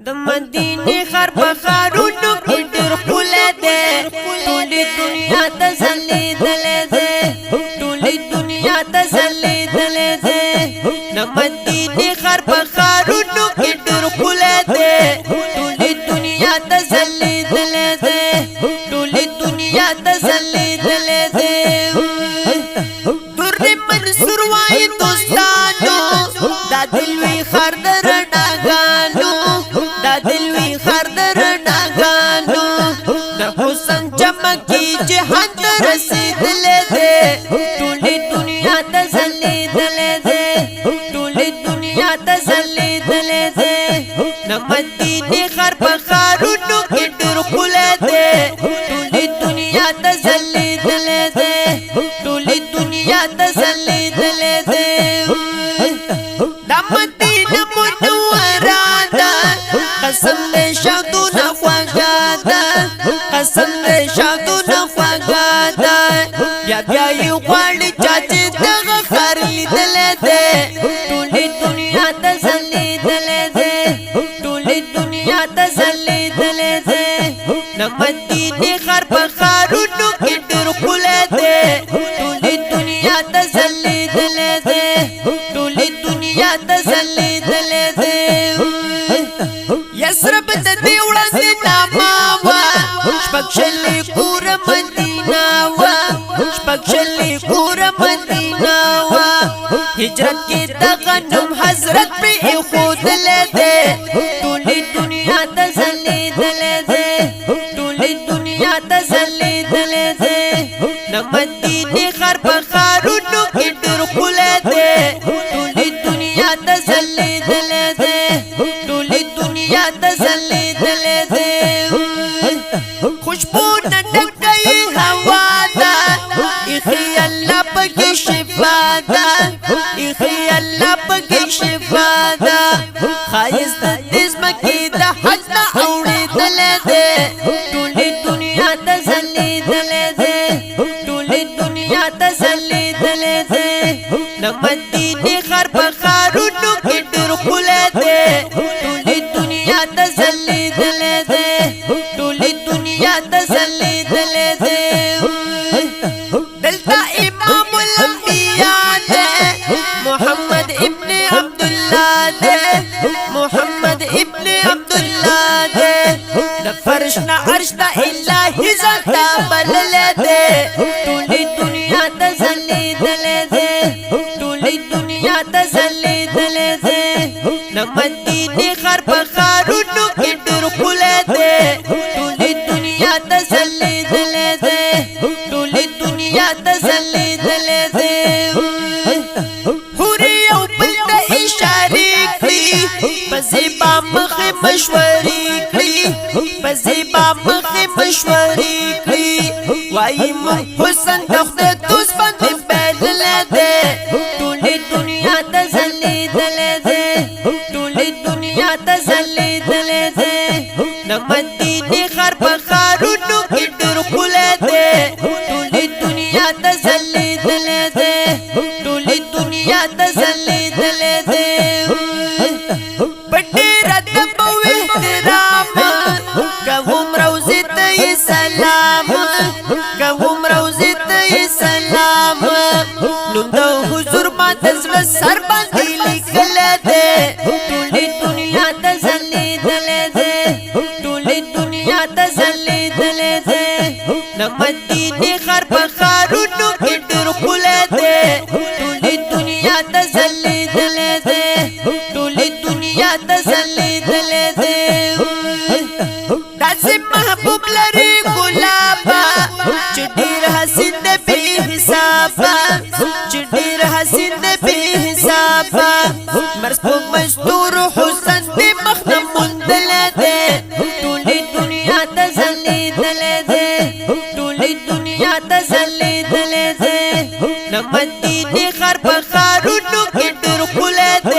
د مدینه خر په خارونو کې ډېر ښکلی دی، ټولې دنیا ته ځلېدلی دی، ټولې دنیا ته ځلېدلی دی. د مدینه خر په خارونو کې ډېر ښکلی دی، ټولې دنیا ته ځلېدلی دی، ټولې دنیا ته ځلېدلی دی. در منصور وایي دوستانو دا د لوی ښار د رڼاګانو، دا د لوی ښار د رڼاګانو، د حسن چمکي جهان ته رسېدلی دی، ټولې دنیا ته ځلېدلی دی، ټولې دنیا ته ځلېدلی دی. د مدینې ښار په ښارونو کې ډېر ښکلی دی، ټولې دنیا ته ځلېدلی دی، ټولې دنیا ته ځلېدلی دی. دا مدینه منوره ده، قسم دې شادونه خوږه ده، قسم دې شادونه خوږه ده. بیا بیا یې غواړي چا چې دغه ښار لیدلی دی، ټولې دنیا ته ځلېدلی دی، ټولې دنیا ته ځلېدلی دی. د مدینې ښار په ښارونو کې ډېر ښکلی دی، ټولې دنیا ته ځلېدلی دی، ټولې دنیا ته ځلېدلی دی. یثرب د دې وړاندې نامه وه، شپږ شلې کوره مدینه وه، شپږ شلې کوره مدینه وه. هجرت کې دغه نوم حضرت پرې ایښودلی دی، ټولې دنیا ته ځلېدلی دی، ټولې دنیا ته ځلېدلی دی. د مدینې ښار په ښارونو کې ډېر ښکلی دی، ټولې دنیا ته ځلېدلی دی، ټولې دنیا ته ځلېدلی دی. خوشبونه ډکه یې هوا ده، ایښې الله پکې شفا ده، ایښې الله پکې شفا ده. ښایست د دې ځمکې د حج نه اورېدلی دی، ټولې دنیا ته ځلېدلی دی، ټولې دنیا ته ځلېدلی دی. د مدینې ښار په ښارونو کې ډېر ښکلی دی، ټولې دنیا ته ځلېدلی دی، ټولې دنیا ته ځلېدلی دی. دلته امام الانبیاء دی، محمد ابن عبدالله دی، محمد ابن عبدالله دی. د فرش نه عرش ته الهي ځان ته بللی دی، ټولې دنیا ته ځلېدلی دی، ټولې دنیا ته ځلېدلی دی. د مدینې ښار په ښارونو کې ډېر ښکلی دی، ټولې دنیا ته ځلېدلی دی، ټولې دنیا ته ځلېدلی دی. حورې یو بل ته اشارې کړي، په زیبا مخې مشورې کړي، په زیبا مخې مشورې کړي. وایي موږ حسن د خدای دوست باندې بایللی دی، ټولې دنیا ته ځلېدلی دی، ټولې دنیا ته ځلېدلی دی. د مدینې ښار په ښارونو کې ډېر ښکلی دی، ټولې دنیا ته ځلېدلی دی، ټولې دنیا ته ځلېدلی دی. په ډېر ادب او احترام کوم روضې ته یې سلام، کوم روضې ته یې سلام. نوم د حضور ما د زړه سر باندې لیکلی دی، ټولې دنیا ته ځلېدلی دی، ټولې دنیا ته ځلېدلی دی. د مدینې ښار په ښارونو کې ډېر ښکلی دی، ټولې دنیا ته ځلېدلی دی، ټولې دنیا ته ځلېدلی دی. داسې محبوب لري ګلابه چې ډېر حسین دی بې حسابه، چې ډېر حسین دی بې حسابه. مرس په مستورو حسن دې مخ نه موندلی دی، ټولې دنیا ته ځلېدلی دی، ټولې دنیا ته ځلېدلی دی. د مدینې ښار په ښارونو کې ډېر ښکلی دی.